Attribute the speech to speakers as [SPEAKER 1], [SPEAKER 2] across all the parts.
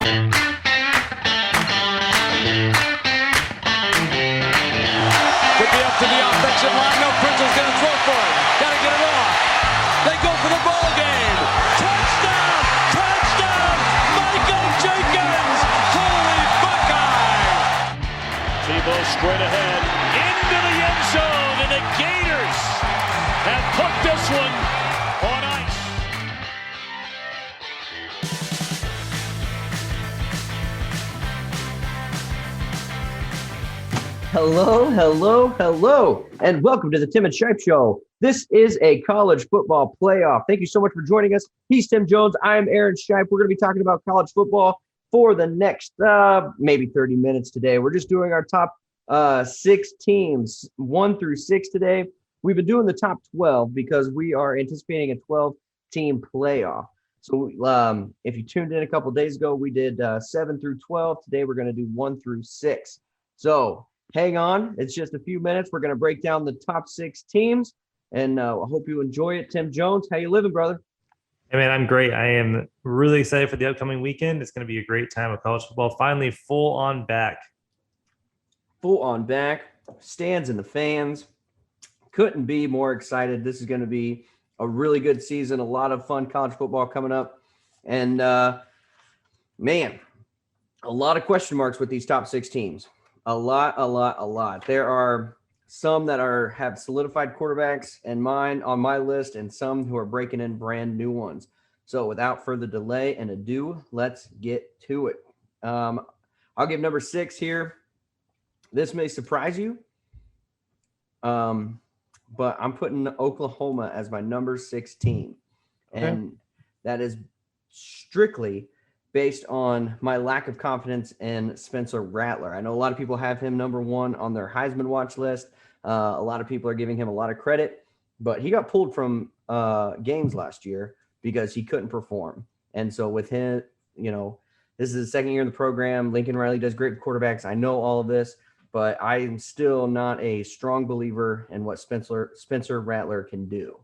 [SPEAKER 1] Could be up to the offensive line. No, Prince's going to throw for it. Got to get it off. They go for the ball game. Touchdown! Touchdown! Michael Jenkins! Holy Buckeye!
[SPEAKER 2] Tebow straight ahead into the end zone, and the Gators have put this one on ice.
[SPEAKER 3] Hello, hello, hello, and welcome to the Tim and Shipe Show. This is a college football playoff. Thank you so much for joining us. He's Tim Jones. I'm Aaron Shipe. We're going to be talking about college football for the next maybe 30 minutes today. We're just doing our top 6 teams, 1 through 6 today. We've been doing the top 12 because we are anticipating a 12-team playoff. So if you tuned in a couple days ago, we did 7 through 12. Today we're going to do 1 through 6. So hang on. It's just a few minutes. We're going to break down the top 6 teams, and I hope you enjoy it. Tim Jones, how you living, brother?
[SPEAKER 4] Hey, man, I'm great. I am really excited for the upcoming weekend. It's going to be a great time of college football. Finally, full on back.
[SPEAKER 3] Full on back. Stands in the fans. Couldn't be more excited. This is going to be a really good season. A lot of fun college football coming up. And, man, a lot of question marks with these top 6 teams. A lot. There are some that have solidified quarterbacks on my list, and some who are breaking in brand new ones. So without further delay and ado, let's get to it. I'll give number 6 here. This may surprise you, but I'm putting Oklahoma as my number 6 team.
[SPEAKER 4] Okay.
[SPEAKER 3] And that is strictly based on my lack of confidence in Spencer Rattler. I know a lot of people have him number 1 on their Heisman watch list. A lot of people are giving him a lot of credit, but he got pulled from games last year because he couldn't perform. And so with him, this is his second year in the program. Lincoln Riley does great with quarterbacks. I know all of this, but I'm still not a strong believer in what Spencer Rattler can do.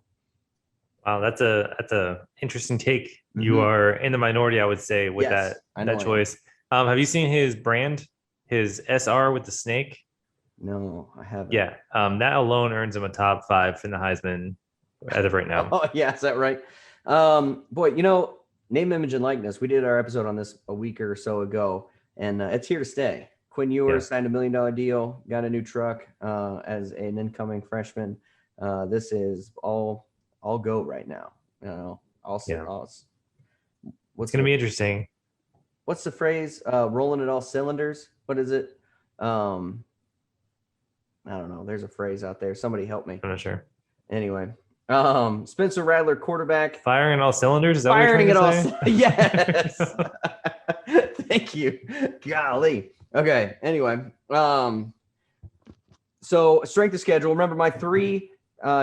[SPEAKER 4] Wow, that's a interesting take. Mm-hmm. You are in the minority, I would say, with that choice. Have you seen his brand, his SR with the snake?
[SPEAKER 3] No, I haven't.
[SPEAKER 4] Yeah, that alone earns him a top 5 in the Heisman as of right now.
[SPEAKER 3] Oh, yeah, is that right? Boy, name, image, and likeness. We did our episode on this a week or so ago, and it's here to stay. Quinn Ewers signed a $1 million deal, got a new truck as an incoming freshman. This is all go right now. It's going
[SPEAKER 4] to be interesting.
[SPEAKER 3] What's the phrase? Rolling at all cylinders. What is it? I don't know. There's a phrase out there. Somebody help me.
[SPEAKER 4] I'm not sure.
[SPEAKER 3] Anyway, Spencer Rattler, quarterback.
[SPEAKER 4] Firing on all cylinders? Is that
[SPEAKER 3] firing
[SPEAKER 4] what you're
[SPEAKER 3] at all? Yes. Thank you. Golly. Okay. Anyway, so strength of schedule. Remember my 3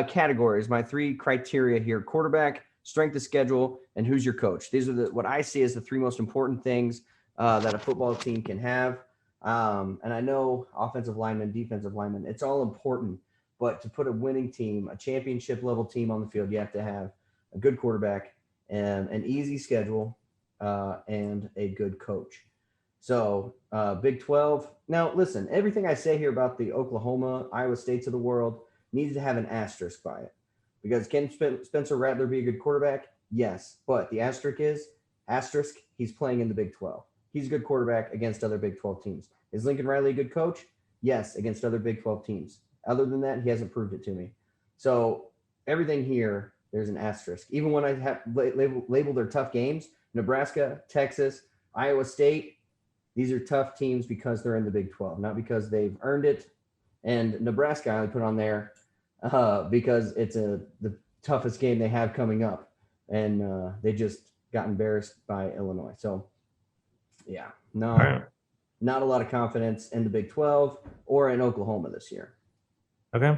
[SPEAKER 3] categories, my 3 criteria here: quarterback, strength of schedule, and who's your coach. These are what I see as the 3 most important things that a football team can have. And I know offensive linemen, defensive linemen, it's all important, but to put a winning team, a championship level team on the field, you have to have a good quarterback and an easy schedule and a good coach. So Big 12. Now, listen, everything I say here about the Oklahoma, Iowa States of the world needs to have an asterisk by it. Because can Spencer Rattler be a good quarterback? Yes. But the asterisk, he's playing in the Big 12. He's a good quarterback against other Big 12 teams. Is Lincoln Riley a good coach? Yes, against other Big 12 teams. Other than that, he hasn't proved it to me. So everything here, there's an asterisk. Even when I have labeled their tough games, Nebraska, Texas, Iowa State, these are tough teams because they're in the Big 12, not because they've earned it. And Nebraska I put on there because it's the toughest game they have coming up. And they just got embarrassed by Illinois. So, yeah, not a lot of confidence in the Big 12 or in Oklahoma this year.
[SPEAKER 4] Okay.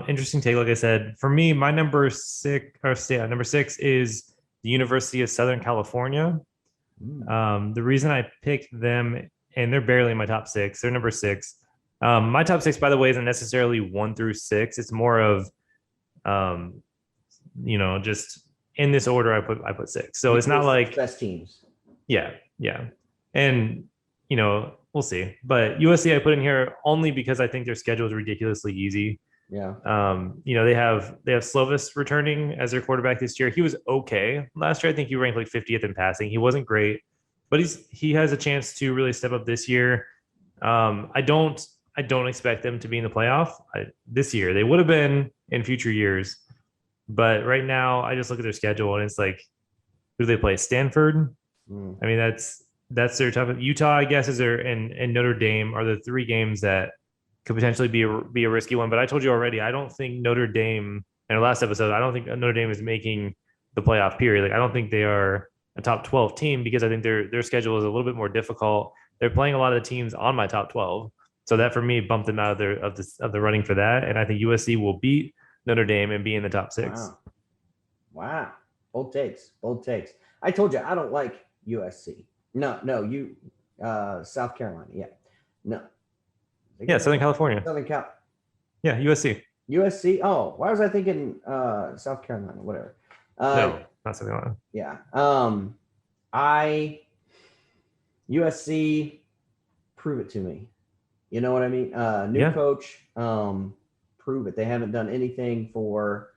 [SPEAKER 4] Interesting take. Like I said, for me, my number 6 is the University of Southern California. The reason I picked them, and they're barely in my top 6, they're number 6. My top 6, by the way, isn't necessarily 1 through 6. It's more of, just in this order. I put 6. So it's not like
[SPEAKER 3] best teams.
[SPEAKER 4] Yeah. And, we'll see. But USC I put in here only because I think their schedule is ridiculously easy.
[SPEAKER 3] Yeah.
[SPEAKER 4] They have Slovis returning as their quarterback this year. He was okay last year. I think he ranked like 50th in passing. He wasn't great, but he has a chance to really step up this year. I don't expect them to be in the playoff this year. They would have been in future years, but right now I just look at their schedule and it's like, who do they play? Stanford. I mean, that's their tough. Utah, I guess, and Notre Dame are the three games that could potentially be a risky one. But I told you already, I don't think Notre Dame, in our last episode, I don't think Notre Dame is making the playoff period. Like, I don't think they are a top 12 team because I think their schedule is a little bit more difficult. They're playing a lot of the teams on my top 12. So that for me bumped them out of the running for that. And I think USC will beat Notre Dame and be in the top 6.
[SPEAKER 3] Wow. Bold takes. I told you I don't like USC. No, South Carolina. Yeah. No.
[SPEAKER 4] Yeah, Southern California.
[SPEAKER 3] Southern Cal.
[SPEAKER 4] Yeah, USC.
[SPEAKER 3] USC. Oh, why was I thinking South Carolina? Whatever.
[SPEAKER 4] No, not South Carolina.
[SPEAKER 3] Yeah. USC, prove it to me. You know what I mean? New coach, prove it. They haven't done anything for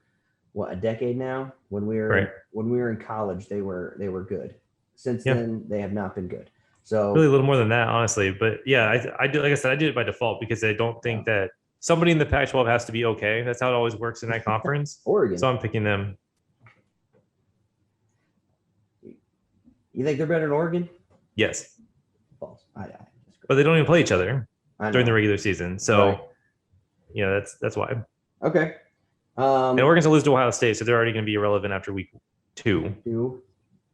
[SPEAKER 3] a decade now. When we were in college, they were good. Since then, they have not been good. So
[SPEAKER 4] really a little more than that, honestly. But yeah, I do. Like I said, I did it by default because I don't think that somebody in the Pac-12 has to be okay. That's how it always works in that conference.
[SPEAKER 3] Oregon.
[SPEAKER 4] So I'm picking them.
[SPEAKER 3] You think they're better than Oregon?
[SPEAKER 4] Yes.
[SPEAKER 3] False.
[SPEAKER 4] But they don't even play each other during the regular season. So, that's why.
[SPEAKER 3] Okay.
[SPEAKER 4] And Oregon's going to lose to Ohio State, so they're already going to be irrelevant after week 2.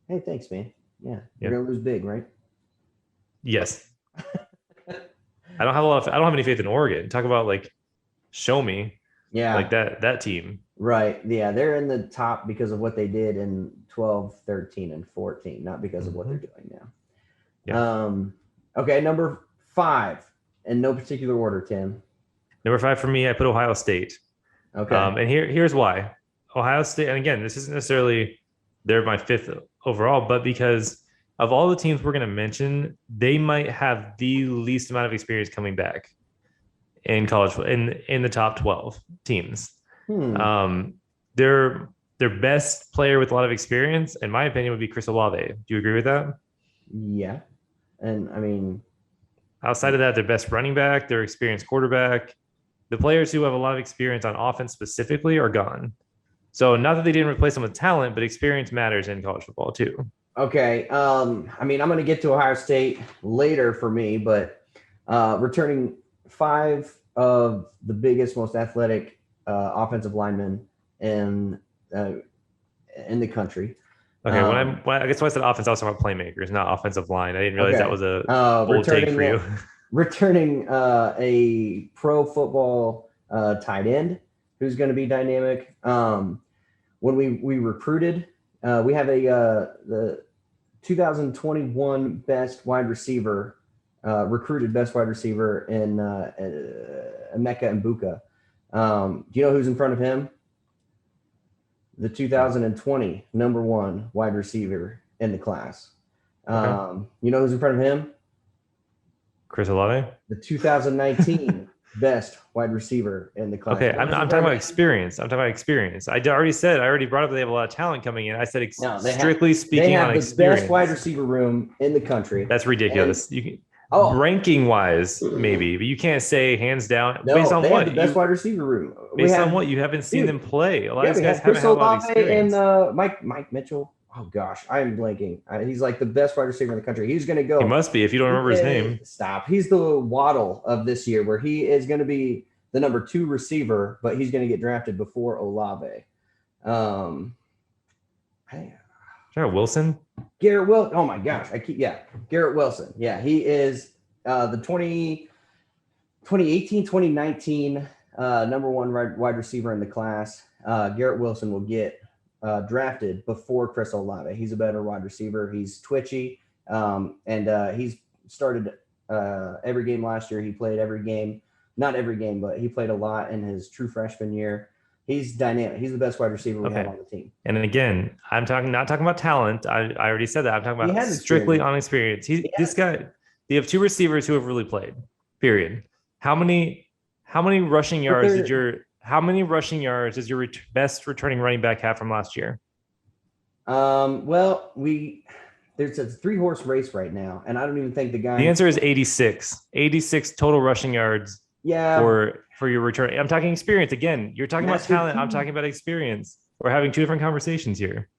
[SPEAKER 3] Hey, thanks, man. Yeah, you're going to lose big, right?
[SPEAKER 4] Yes. I don't have any faith in Oregon. Talk about show me.
[SPEAKER 3] Yeah.
[SPEAKER 4] Like that team.
[SPEAKER 3] Right. Yeah, they're in the top because of what they did in 12, 13, and 14, not because of what they're doing now.
[SPEAKER 4] Yeah.
[SPEAKER 3] Okay, number 5, in no particular order, Tim.
[SPEAKER 4] Number 5 for me, I put Ohio State.
[SPEAKER 3] Okay.
[SPEAKER 4] And here's why. Ohio State, and again, this isn't necessarily they're my 5th overall, but because of all the teams we're going to mention, they might have the least amount of experience coming back in college in the top 12 teams. Their best player with a lot of experience, in my opinion, would be Chris Olave. Do you agree with that?
[SPEAKER 3] Yeah. And I mean,
[SPEAKER 4] outside of that, their best running back, their experienced quarterback, the players who have a lot of experience on offense specifically are gone. So not that they didn't replace them with talent, but experience matters in college football too.
[SPEAKER 3] Okay. I mean, I'm going to get to Ohio State later for me, but returning 5 of the biggest, most athletic offensive linemen in the country.
[SPEAKER 4] Okay. I guess when I said offense, I was talking about playmakers, not offensive line. I didn't realize that was a bold take for you.
[SPEAKER 3] Returning a pro football tight end who's going to be dynamic. When we recruited, we have the 2021 best wide receiver, recruited best wide receiver in Emeka Mbuka. Do you know who's in front of him? The 2020 number 1 wide receiver in the class.
[SPEAKER 4] Okay.
[SPEAKER 3] You know who's in front of him?
[SPEAKER 4] Chris Olave.
[SPEAKER 3] The 2019 best wide receiver in the class.
[SPEAKER 4] Okay, I'm talking about experience. I already brought up that they have a lot of talent coming in. I said strictly speaking on experience.
[SPEAKER 3] They have the best wide receiver room in the country.
[SPEAKER 4] That's ridiculous. Ranking wise, maybe, but you can't say hands down based on what
[SPEAKER 3] the best wide receiver room.
[SPEAKER 4] Based on what you haven't seen them play. A lot of these guys haven't had a lot of experience.
[SPEAKER 3] And Mike Mitchell. Oh gosh, I am blanking. He's like the best wide receiver in the country. He's going to go.
[SPEAKER 4] He must be if you don't remember his name.
[SPEAKER 3] Stop. He's the Waddle of this year, where he is going to be the number 2 receiver, but he's going to get drafted before Olave.
[SPEAKER 4] Garrett Wilson.
[SPEAKER 3] Garrett Wilson. Oh my gosh, Garrett Wilson. Yeah, he is the 2018, 2019 number 1 wide receiver in the class. Garrett Wilson will get drafted before Chris Olave. He's a better wide receiver. He's twitchy, and he's started every game last year. He played every game, not every game, but he played a lot in his true freshman year. He's dynamic. He's the best wide receiver we have on the team.
[SPEAKER 4] And then again, not talking about talent. I already said that. I'm talking about strictly on experience. This guy. You have 2 receivers who have really played. Period. How many rushing yards does your best returning running back have from last year?
[SPEAKER 3] Well, there's a 3-horse race right now, and I don't even think the guy.
[SPEAKER 4] The answer is 86. 86 total rushing yards.
[SPEAKER 3] Yeah.
[SPEAKER 4] For your return. I'm talking experience again. You're talking about talent. I'm talking about experience. We're having 2 different conversations here.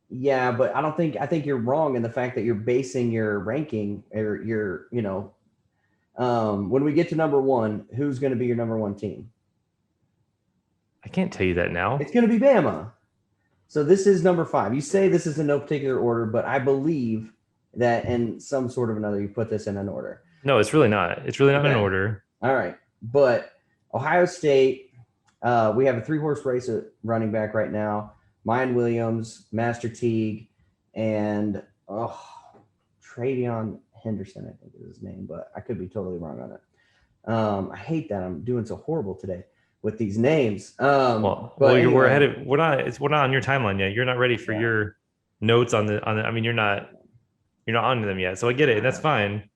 [SPEAKER 3] Yeah, but I think you're wrong in the fact that you're basing your ranking or your, when we get to number 1, who's going to be your number 1 team?
[SPEAKER 4] I can't tell you that now.
[SPEAKER 3] It's going to be Bama. So this is number 5. You say this is in no particular order, but I believe that in some sort of another, you put this in an order.
[SPEAKER 4] No, it's really not. It's really not in order.
[SPEAKER 3] All right. But Ohio State, we have a 3-horse race at running back right now. Mayan Williams, Master Teague, and Travion Henderson, I think is his name, but I could be totally wrong on it. I hate that I'm doing so horrible today with these names.
[SPEAKER 4] We're ahead of. We're not on your timeline yet. You're not ready for your notes on the. I mean, you're not on them yet. So I get it. That's fine.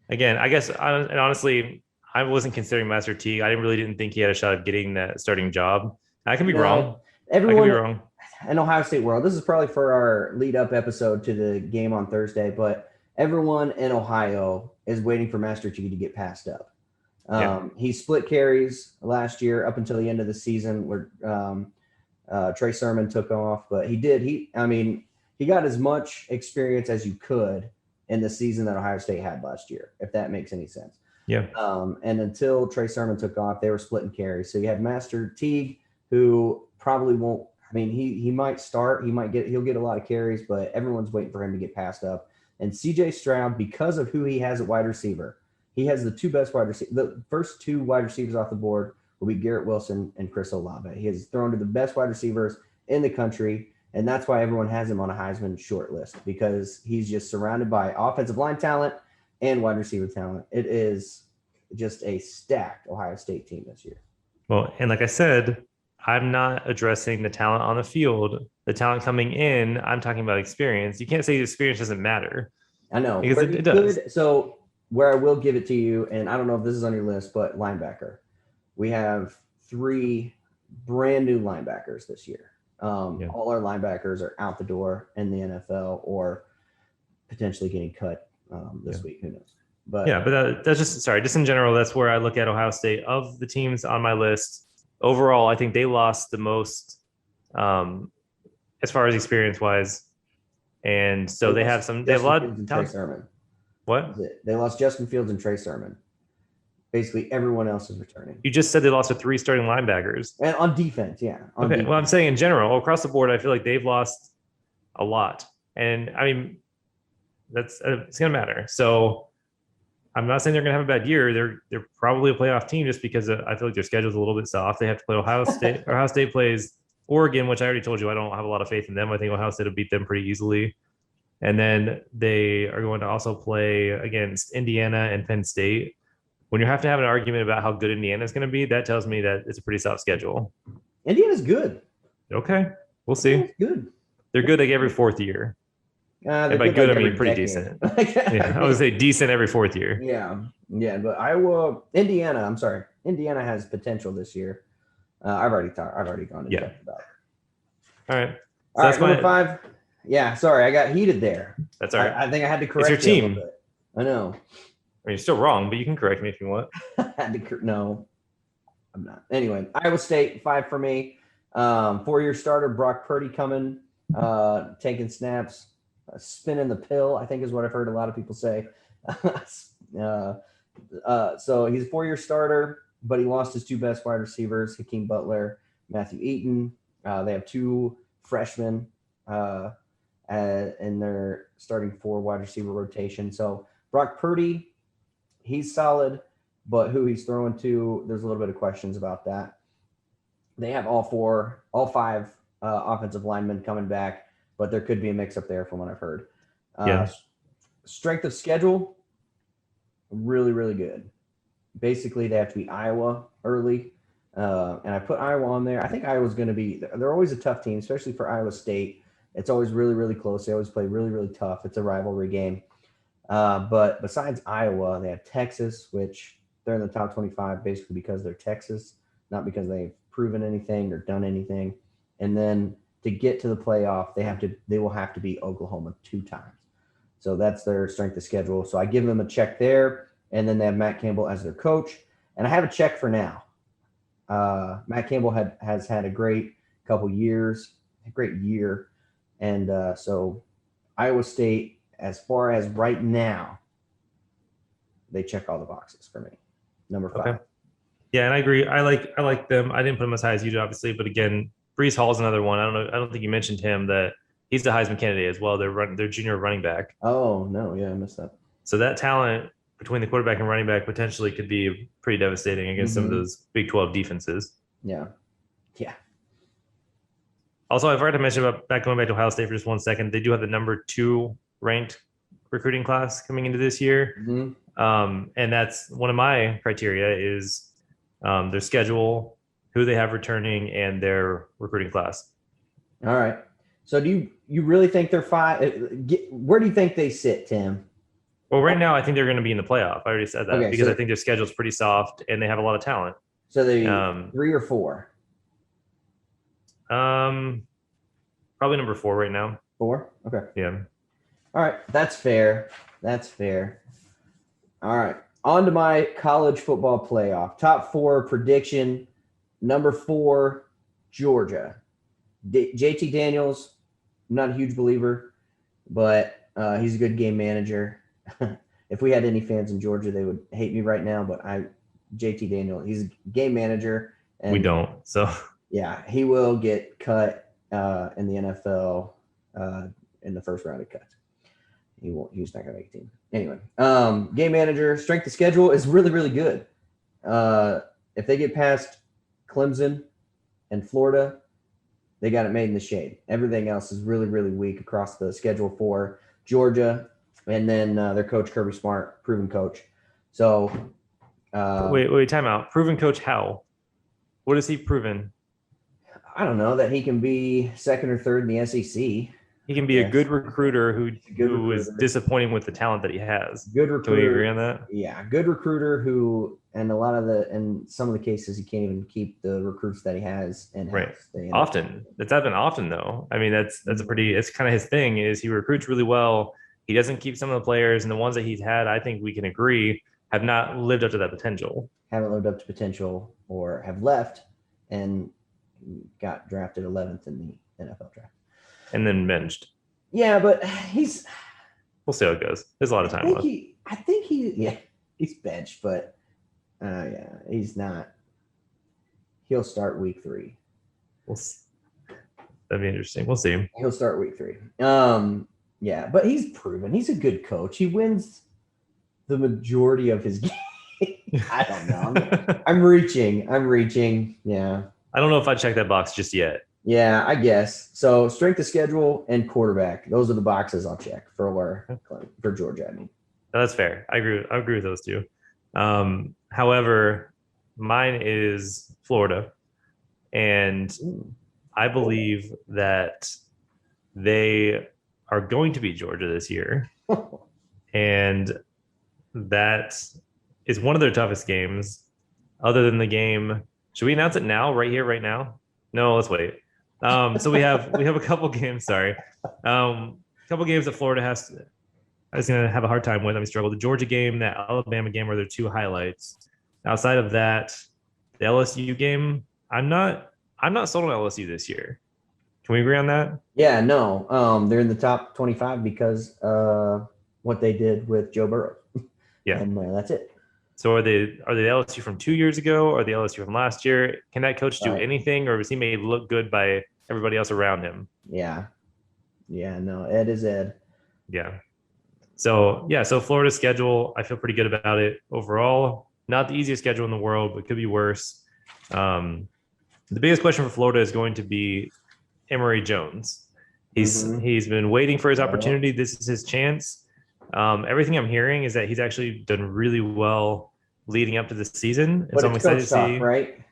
[SPEAKER 4] Again, I guess, and honestly, I wasn't considering Master Teague. I didn't think he had a shot of getting that starting job. I can be wrong.
[SPEAKER 3] Everyone,
[SPEAKER 4] I could be wrong.
[SPEAKER 3] In Ohio State world, this is probably for our lead-up episode to the game on Thursday, but everyone in Ohio is waiting for Master Teague to get passed up. He split carries last year up until the end of the season where Trey Sermon took off, but he got as much experience as you could in the season that Ohio State had last year, if that makes any sense.
[SPEAKER 4] Yeah.
[SPEAKER 3] And until Trey Sermon took off, they were splitting carries. So you had Master Teague, who probably won't. I mean, he might start. He'll get a lot of carries, but everyone's waiting for him to get passed up. And C.J. Stroud, because of who he has at wide receiver, he has the 2 best wide receivers. The first 2 wide receivers off the board will be Garrett Wilson and Chris Olave. He has thrown to the best wide receivers in the country, and that's why everyone has him on a Heisman short list, because he's just surrounded by offensive line talent and wide receiver talent. It is just a stacked Ohio State team this year.
[SPEAKER 4] Well, and like I said, I'm not addressing the talent on the field, the talent coming in. I'm talking about experience. You can't say experience doesn't matter.
[SPEAKER 3] I know.
[SPEAKER 4] Because it does.
[SPEAKER 3] So where I will give it to you, and I don't know if this is on your list, but linebacker. We have 3 brand new linebackers this year. All our linebackers are out the door in the NFL or potentially getting cut this week. Who knows? But
[SPEAKER 4] that's just in general, that's where I look at Ohio State. Of the teams on my list, overall, I think they lost the most as far as experience wise. And so they have a lot of
[SPEAKER 3] Trey Sermon.
[SPEAKER 4] What?
[SPEAKER 3] They lost Justin Fields and Trey Sermon. Basically, everyone else is returning.
[SPEAKER 4] You just said they lost to 3 starting linebackers.
[SPEAKER 3] And on defense, yeah.
[SPEAKER 4] Defense. Well, I'm saying in general, across the board, I feel like they've lost a lot. And I mean, it's going to matter. So I'm not saying they're going to have a bad year. They're probably a playoff team just because I feel like their schedule's a little bit soft. They have to play Ohio State. Ohio State plays Oregon, which I already told you I don't have a lot of faith in them. I think Ohio State will beat them pretty easily. And then they are going to also play against Indiana and Penn State. When you have to have an argument about how good Indiana is going to be, that tells me that it's a pretty soft schedule.
[SPEAKER 3] Indiana's good.
[SPEAKER 4] Okay, we'll see.
[SPEAKER 3] Good.
[SPEAKER 4] They're good like every 4th year. And by good, I mean pretty decent. I would say decent every 4th year.
[SPEAKER 3] Yeah, but Indiana has potential this year. I've already gone and talked about it.
[SPEAKER 4] All right.
[SPEAKER 3] So that's number 5. Yeah, sorry, I got heated there.
[SPEAKER 4] That's all right.
[SPEAKER 3] I think I had to correct
[SPEAKER 4] it's your team.
[SPEAKER 3] A little bit. I know.
[SPEAKER 4] I mean, you're still wrong, but you can correct me if you want.
[SPEAKER 3] No, I'm not. Anyway, Iowa State 5 for me. 4-year starter Brock Purdy coming, taking snaps, spinning the pill, I think is what I've heard a lot of people say. So he's a 4-year starter, but he lost his 2 best wide receivers, Hakeem Butler, Matthew Eaton. They have 2 freshmen in their starting 4 wide receiver rotation. So Brock Purdy, he's solid, but who he's throwing to, there's a little bit of questions about that. They have all 5 offensive linemen coming back, but there could be a mix-up there from what I've heard. Strength of schedule, really, really good. Basically, they have to beat Iowa early. And I put Iowa on there. I think Iowa's going to be – they're always a tough team, especially for Iowa State. It's always really, really close. They always play really, really tough. It's a rivalry game. But besides Iowa, they have Texas, which they're in the top 25 basically because they're Texas, not because they've proven anything or done anything. And then to get to the playoff, they will have to beat Oklahoma 2 times. So that's their strength of schedule. So I give them a check there, and then they have Matt Campbell as their coach. And I have a check for now. Matt Campbell has had a great couple years, a great year. And so Iowa State, as far as right now, they check all the boxes for me. Number 5.
[SPEAKER 4] Okay. Yeah, and I agree. I like them. I didn't put them as high as you did, obviously, but again, Brees Hall's another one. I don't think you mentioned him, that he's the Heisman candidate as well. They're junior running back.
[SPEAKER 3] Oh no, yeah, I missed that.
[SPEAKER 4] So that talent between the quarterback and running back potentially could be pretty devastating against some of those Big 12 defenses.
[SPEAKER 3] Yeah.
[SPEAKER 4] Also, I've already mentioned about going back to Ohio State for just 1 second. They do have the number 2 ranked recruiting class coming into this year. And that's one of my criteria is their schedule, who they have returning, and their recruiting class.
[SPEAKER 3] All right. So do you really think they're 5? Where do you think they sit, Tim?
[SPEAKER 4] Well, right now, I think they're going to be in the playoff. I already said that because I think their schedule's pretty soft and they have a lot of talent.
[SPEAKER 3] So they 3 or 4?
[SPEAKER 4] Probably number 4 right now.
[SPEAKER 3] 4? Okay.
[SPEAKER 4] Yeah.
[SPEAKER 3] All right. That's fair. All right. On to my college football playoff. Top 4 prediction. Number 4, Georgia. JT Daniels, I'm not a huge believer, but he's a good game manager. If we had any fans in Georgia, they would hate me right now, but JT Daniels, he's a game manager. And
[SPEAKER 4] we don't. So
[SPEAKER 3] yeah, he will get cut in the NFL in the first round of cuts. He's not gonna make a team. Anyway, game manager, strength of schedule is really, really good. If they get past Clemson and Florida, they got it made in the shade. Everything else is really, really weak across the schedule for Georgia. And then their coach, Kirby Smart, proven coach. So
[SPEAKER 4] wait, time out. Proven coach how? What has he proven?
[SPEAKER 3] I don't know, that he can be 2nd or 3rd in the SEC.
[SPEAKER 4] He can be a good recruiter who is disappointing with the talent that he has.
[SPEAKER 3] Good recruiter.
[SPEAKER 4] Can we agree on that?
[SPEAKER 3] Yeah, good recruiter who, and in some of the cases, he can't even keep the recruits that he has in-house.
[SPEAKER 4] Right. Often. That's happened often, though. I mean, it's kind of his thing is he recruits really well. He doesn't keep some of the players, and the ones that he's had, I think we can agree, have not lived up to that potential.
[SPEAKER 3] Haven't lived up to potential or have left and got drafted 11th in the NFL draft.
[SPEAKER 4] And then benched.
[SPEAKER 3] Yeah, but
[SPEAKER 4] we'll see how it goes. There's a lot of time left.
[SPEAKER 3] I think he's benched, but yeah, he's not. He'll start week 3.
[SPEAKER 4] That'd be interesting. We'll see.
[SPEAKER 3] He'll start week 3. Yeah, but he's proven he's a good coach. He wins the majority of his game. I don't know. I'm reaching. Yeah.
[SPEAKER 4] I don't know if I'd check that box just yet.
[SPEAKER 3] Yeah, I guess. So strength of schedule and quarterback. Those are the boxes I'll check for Georgia, I mean.
[SPEAKER 4] No, that's fair. I agree with those two. However, mine is Florida. And I believe that they are going to beat Georgia this year. And that is one of their toughest games, other than the game. Should we announce it now, right here, right now? No, let's wait. So we have a couple games. Sorry, couple games that Florida is going to have a hard time with. I mean, struggle. The Georgia game, that Alabama game are their 2 highlights. Outside of that, the LSU game, I'm not sold on LSU this year. Can we agree on that? Yeah,
[SPEAKER 3] no. They're in the top 25 because what they did with Joe Burrow.
[SPEAKER 4] Yeah,
[SPEAKER 3] and that's it.
[SPEAKER 4] So are they the LSU from 2 years ago, or the LSU from last year? Can that coach do anything, or was he made look good by everybody else around him?
[SPEAKER 3] Yeah. No, Ed is Ed.
[SPEAKER 4] Yeah. So Florida's schedule, I feel pretty good about it overall. Not the easiest schedule in the world, but could be worse. The biggest question for Florida is going to be Emory Jones. He's been waiting for his opportunity. This is his chance. Everything I'm hearing is that he's actually done really well leading up to the season. And
[SPEAKER 3] but
[SPEAKER 4] so I'm excited to see.
[SPEAKER 3] Right?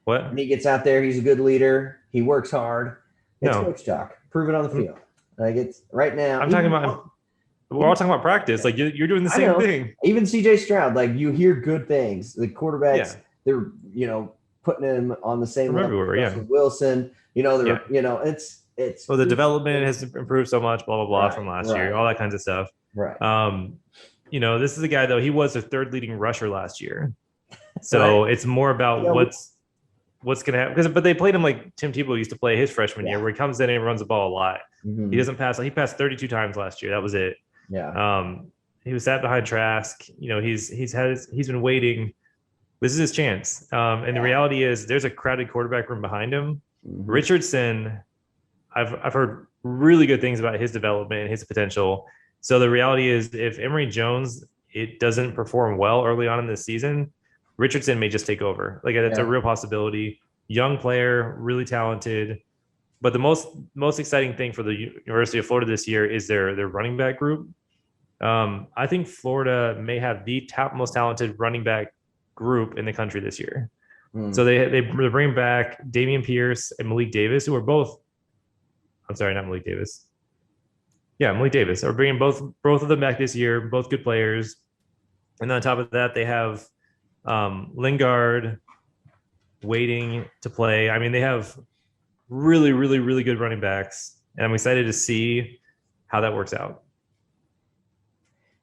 [SPEAKER 4] What?
[SPEAKER 3] When he gets out there, he's a good leader. He works hard. It's
[SPEAKER 4] No.
[SPEAKER 3] coach talk. Prove it on the field. Like it's right now.
[SPEAKER 4] I'm talking about. We're all talking about practice. Like you're doing the same thing.
[SPEAKER 3] Even CJ Stroud, like you hear good things. The quarterbacks, they're putting him on the same level.
[SPEAKER 4] Everywhere,
[SPEAKER 3] Russell Wilson, they're it's.
[SPEAKER 4] Well, the development has improved so much, blah blah blah, from last year, all that kinds of stuff.
[SPEAKER 3] Right.
[SPEAKER 4] This is a guy though. He was the third leading rusher last year, so it's more about what's going to happen. But they played him like Tim Tebow used to play his freshman year, where he comes in and runs the ball a lot.
[SPEAKER 3] Mm-hmm.
[SPEAKER 4] He doesn't pass. He passed 32 times last year. That was it.
[SPEAKER 3] Yeah.
[SPEAKER 4] He was sat behind Trask. He's been waiting. This is his chance. And the reality is, there's a crowded quarterback room behind him.
[SPEAKER 3] Mm-hmm.
[SPEAKER 4] Richardson, I've heard really good things about his development and his potential. So the reality is, if Emory Jones doesn't perform well early on in this season, Richardson may just take over. Like that's a real possibility. Young player, really talented. But the most exciting thing for the University of Florida this year is their running back group. I think Florida may have the most talented running back group in the country this year. So they bring back Damian Pierce and Malik Davis, who are both. I'm sorry, not Malik Davis. Yeah, Malik Davis. Are bringing both of them back this year. Both good players. And on top of that, they have Lingard waiting to play. I mean, they have really, really, really good running backs, and I'm excited to see how that works out.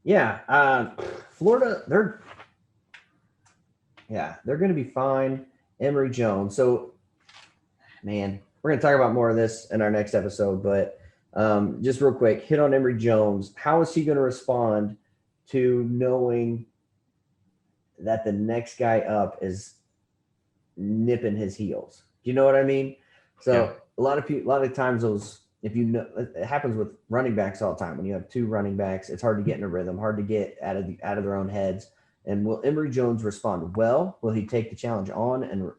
[SPEAKER 3] Yeah, Florida, they're going to be fine. Emory Jones. So, man, we're going to talk about more of this in our next episode, but just real quick, hit on Emory Jones. How is he going to respond to knowing that the next guy up is nipping his heels? Do you know what I mean? So a lot of times it happens with running backs all the time. When you have two running backs, it's hard to get in a rhythm, hard to get out of their own heads. And will Emory Jones respond well? Will he take the challenge on and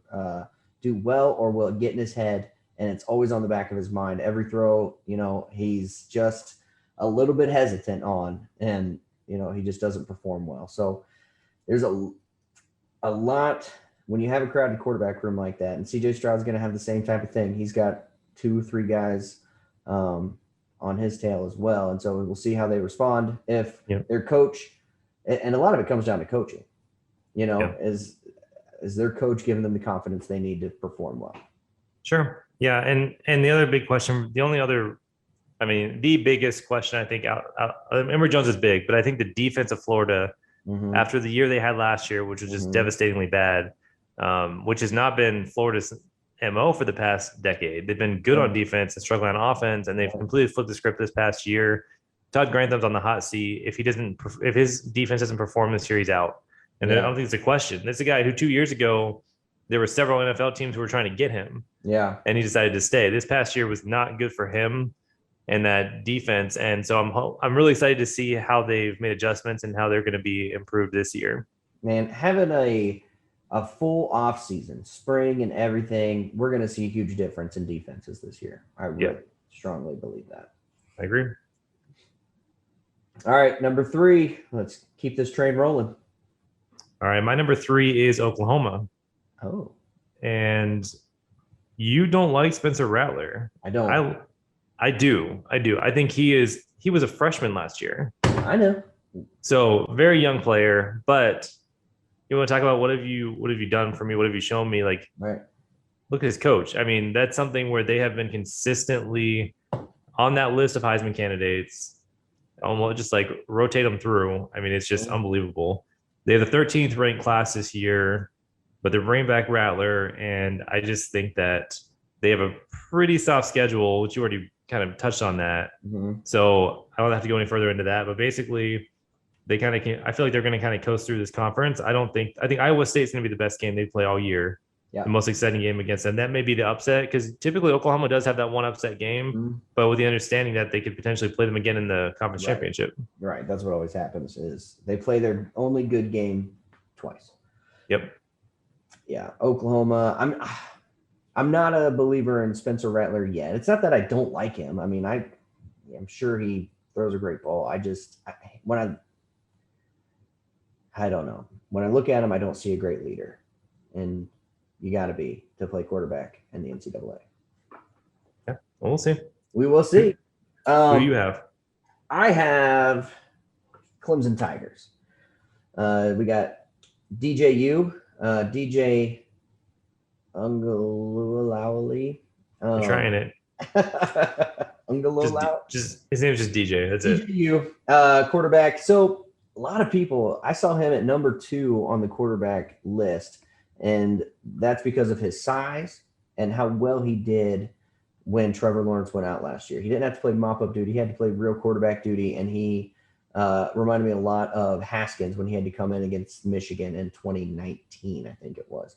[SPEAKER 3] do well, or will it get in his head and it's always on the back of his mind? Every throw, he's just a little bit hesitant on, and he just doesn't perform well. So there's a lot when you have a crowded quarterback room like that, and CJ Stroud's going to have the same type of thing. He's got 2-3 guys on his tail as well, and so we'll see how they respond. If their coach, and a lot of it comes down to coaching, is their coach giving them the confidence they need to perform well? Sure.
[SPEAKER 4] Yeah, and the other big question, the biggest question I think Emory Jones is big, but I think the defense of Florida, after the year they had last year, which was just devastatingly bad, which has not been Florida's MO for the past decade. They've been good on defense and struggling on offense, and they've completely flipped the script this past year. Todd Grantham's on the hot seat. If his defense doesn't perform this year, he's out. And I don't think it's a question. It's a guy who 2 years ago, there were several NFL teams who were trying to get him.
[SPEAKER 3] Yeah.
[SPEAKER 4] And he decided to stay. This past year was not good for him and that defense. And so I'm really excited to see how they've made adjustments and how they're going to be improved this year.
[SPEAKER 3] Man, having a full off season, spring and everything, we're going to see a huge difference in defenses this year. I really strongly believe that.
[SPEAKER 4] I agree.
[SPEAKER 3] All right, number 3. Let's keep this train rolling.
[SPEAKER 4] All right, my number 3 is Oklahoma.
[SPEAKER 3] Oh.
[SPEAKER 4] And you don't like Spencer Rattler.
[SPEAKER 3] I don't.
[SPEAKER 4] I do. I think he was a freshman last year.
[SPEAKER 3] I know.
[SPEAKER 4] So very young player, but you want to talk about what have you done for me? What have you shown me? Like,
[SPEAKER 3] right.
[SPEAKER 4] Look at his coach. I mean, that's something where they have been consistently on that list of Heisman candidates. Almost just like rotate them through. I mean, it's just unbelievable. They have the 13th ranked class this year, but they're bringing back Rattler, and I just think that they have a pretty soft schedule, which you already kind of touched on that. So I don't have to go any further into that, but basically they kind of I feel like they're going to kind of coast through this conference. I think Iowa State's going to be the best game they play all year. The most exciting game against them. That may be the upset, because typically Oklahoma does have that one upset game, but with the understanding that they could potentially play them again in the conference championship.
[SPEAKER 3] Right. That's what always happens, is they play their only good game twice.
[SPEAKER 4] Yep.
[SPEAKER 3] Yeah. Oklahoma. I'm not a believer in Spencer Rattler yet. It's not that I don't like him. I mean, I'm sure he throws a great ball. I don't know. When I look at him, I don't see a great leader. And you got to be to play quarterback in the NCAA.
[SPEAKER 4] Yeah, well, we'll see.
[SPEAKER 3] We will see.
[SPEAKER 4] Who do you have?
[SPEAKER 3] I have Clemson Tigers. We got DJU, DJ Ungalulawali.
[SPEAKER 4] I'm trying it. Just his name is just DJ. That's it.
[SPEAKER 3] DJU, quarterback. So a lot of people, I saw him at number 2 on the quarterback list, and that's because of his size and how well he did when Trevor Lawrence went out last year. He didn't have to play mop-up duty. He had to play real quarterback duty, and he reminded me a lot of Haskins when he had to come in against Michigan in 2019, I think it was.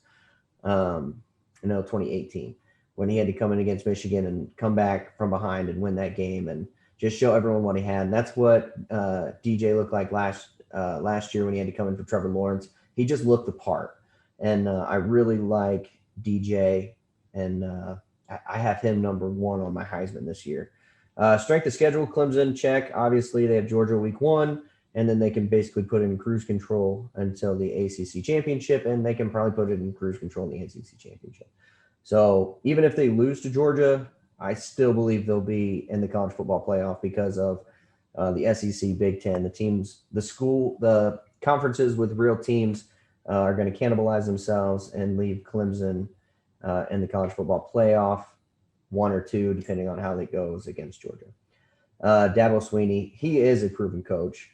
[SPEAKER 3] 2018, when he had to come in against Michigan and come back from behind and win that game and just show everyone what he had. And that's what DJ looked like last year when he had to come in for Trevor Lawrence. He just looked the part. And I really like DJ, and I have him number 1 on my Heisman this year. Strength of schedule, Clemson, check. Obviously, they have Georgia week 1, and then they can basically put it in cruise control until the ACC championship, and they can probably put it in cruise control in the ACC championship. So even if they lose to Georgia, I still believe they'll be in the college football playoff because of the SEC, Big Ten, the teams, the conferences with real teams are going to cannibalize themselves and leave Clemson in the college football playoff, 1 or 2, depending on how it goes against Georgia. Dabo Swinney, he is a proven coach.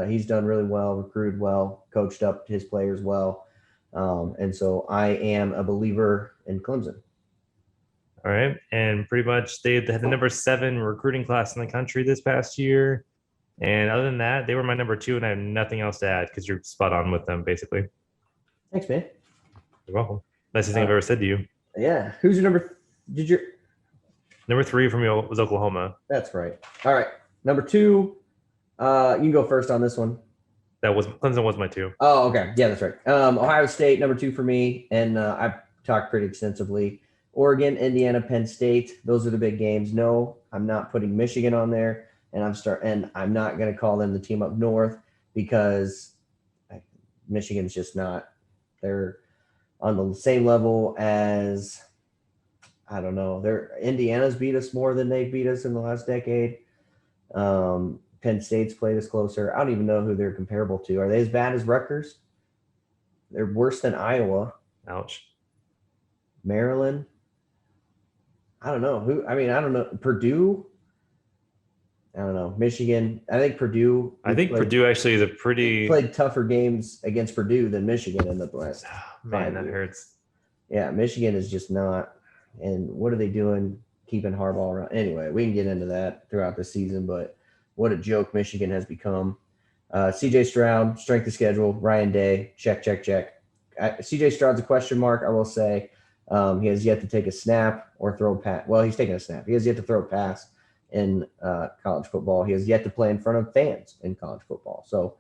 [SPEAKER 3] He's done really well, recruited well, coached up his players well. And so I am a believer in Clemson.
[SPEAKER 4] All right. And pretty much they had the number 7 recruiting class in the country this past year. And other than that, they were my number 2, and I have nothing else to add because you're spot on with them, basically.
[SPEAKER 3] Thanks, man.
[SPEAKER 4] You're welcome. Nicest thing I've ever said to you.
[SPEAKER 3] Yeah. Who's your number?
[SPEAKER 4] Number 3 for me was Oklahoma.
[SPEAKER 3] That's right. All right. Number 2, you can go first on this one.
[SPEAKER 4] Clemson was my 2.
[SPEAKER 3] Oh, okay. Yeah, that's right. Ohio State, number 2 for me. And I've talked pretty extensively. Oregon, Indiana, Penn State. Those are the big games. No, I'm not putting Michigan on there. And I'm not going to call them the team up north because Michigan's just not. They're on the same level as, I don't know. Indiana's beat us more than they've beat us in the last decade. Penn State's played us closer. I don't even know who they're comparable to. Are they as bad as Rutgers? They're worse than Iowa.
[SPEAKER 4] Ouch.
[SPEAKER 3] Maryland. I don't know. I don't know. Purdue. I don't know. Michigan. I think Purdue.
[SPEAKER 4] Purdue actually is
[SPEAKER 3] played tougher games against Purdue than Michigan in the last.
[SPEAKER 4] Man, that hurts.
[SPEAKER 3] Yeah, Michigan is just not. And what are they doing keeping Harbaugh around? Anyway, we can get into that throughout the season, but what a joke Michigan has become. CJ Stroud, strength of schedule, Ryan Day, check. CJ Stroud's a question mark, I will say. He has yet to take a snap or throw a pass. Well, he's taken a snap. He has yet to throw a pass in college football. He has yet to play in front of fans in college football. So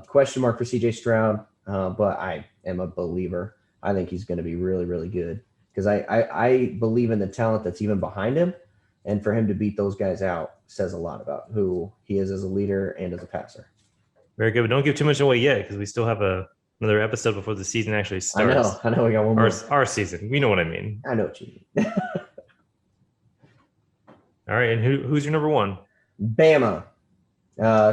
[SPEAKER 3] question mark for CJ Stroud, but I am a believer. I think he's going to be really, really good because I believe in the talent that's even behind him. And for him to beat those guys out says a lot about who he is as a leader and as a passer.
[SPEAKER 4] Very good. But don't give too much away yet because we still have another episode before the season actually starts.
[SPEAKER 3] I know. We got one more.
[SPEAKER 4] Our season. We know what I mean.
[SPEAKER 3] I know what you mean.
[SPEAKER 4] All right. And who's your number 1?
[SPEAKER 3] Bama.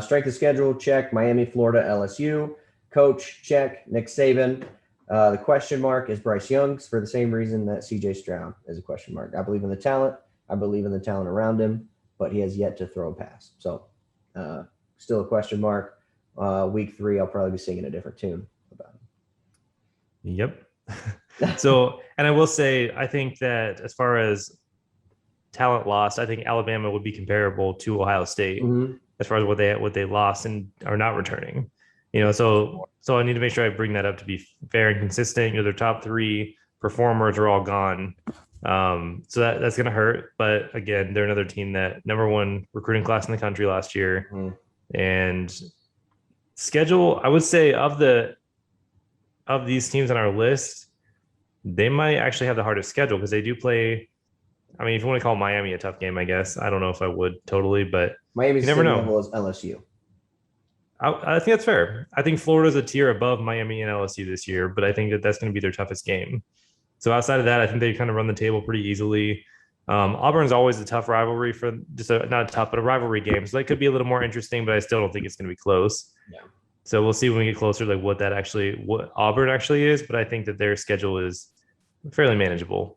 [SPEAKER 3] Strength of schedule, check. Miami, Florida, LSU. Coach, check. Nick Saban. The question mark is Bryce Young's for the same reason that CJ Stroud is a question mark. I believe in the talent. I believe in the talent around him, but he has yet to throw a pass. So still a question mark. Week 3, I'll probably be singing a different tune about him.
[SPEAKER 4] Yep. So, and I will say, I think that as far as talent lost, I think Alabama would be comparable to Ohio State as far as what they lost and are not returning. So I need to make sure I bring that up to be fair and consistent. Their top 3 performers are all gone. So that's going to hurt. But again, they're another team that number 1 recruiting class in the country last year. And schedule, I would say of these teams on our list, they might actually have the hardest schedule because they do play. I mean, if you want to call Miami a tough game, I guess. I don't know if I would totally, but
[SPEAKER 3] Miami's
[SPEAKER 4] you never know.
[SPEAKER 3] Level as LSU.
[SPEAKER 4] I think that's fair. I think Florida's a tier above Miami and LSU this year, but I think that's going to be their toughest game. So outside of that, I think they kind of run the table pretty easily. Auburn's always a tough rivalry for just not a tough, but a rivalry game. So that could be a little more interesting, but I still don't think it's going to be close.
[SPEAKER 3] Yeah.
[SPEAKER 4] So we'll see when we get closer, like what Auburn actually is. But I think that their schedule is fairly manageable.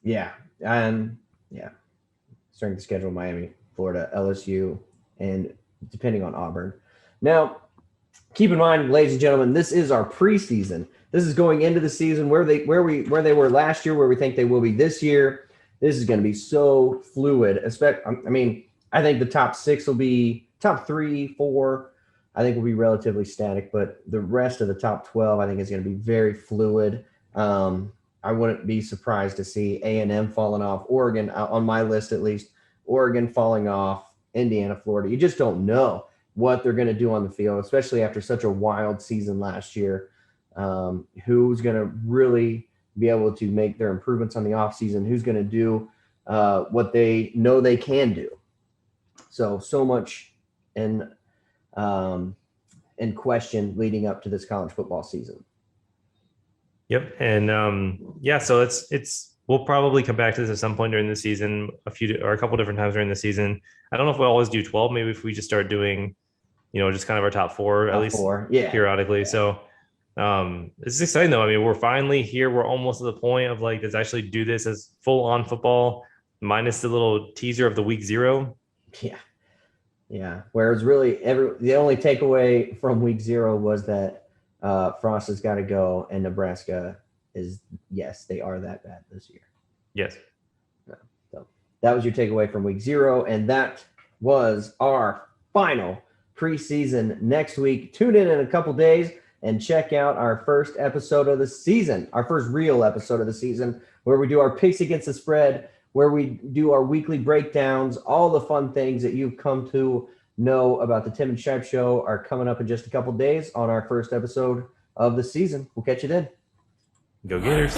[SPEAKER 3] Yeah. And yeah. Strength of schedule, Miami, Florida, LSU, and depending on Auburn. Now, keep in mind, ladies and gentlemen, this is our preseason. This is going into the season where they were last year, where we think they will be this year. This is going to be so fluid. I think the top 6 will be top 3, 4. I think will be relatively static, but the rest of the top 12, I think, is going to be very fluid. I wouldn't be surprised to see A&M falling off, Oregon on my list at least, Oregon falling off, Indiana, Florida. You just don't know what they're going to do on the field, especially after such a wild season last year. Who's going to really be able to make their improvements on the offseason? Who's going to do what they know they can do? So much in question leading up to this college football season.
[SPEAKER 4] Yep. And so we'll probably come back to this at some point during the season, a couple different times during the season. I don't know if we'll always do 12. Maybe if we just start doing, just kind of our top 4 at least periodically. Yeah. So it's exciting though. I mean, we're finally here. We're almost at the point of like, let's actually do this as full on football minus the little teaser of the week 0.
[SPEAKER 3] Yeah. Yeah. Whereas really the only takeaway from week 0 was that Frost has got to go, and Nebraska is, yes, they are that bad this year.
[SPEAKER 4] Yes.
[SPEAKER 3] So that was your takeaway from week 0, and that was our final preseason next week. Tune in a couple days and check out our first episode of the season, our first real episode of the season, where we do our picks against the spread, where we do our weekly breakdowns. All the fun things that you've come to know about the Tim and Shipe Show are coming up in just a couple days on our first episode of the season. We'll catch you then.
[SPEAKER 4] Go Gators.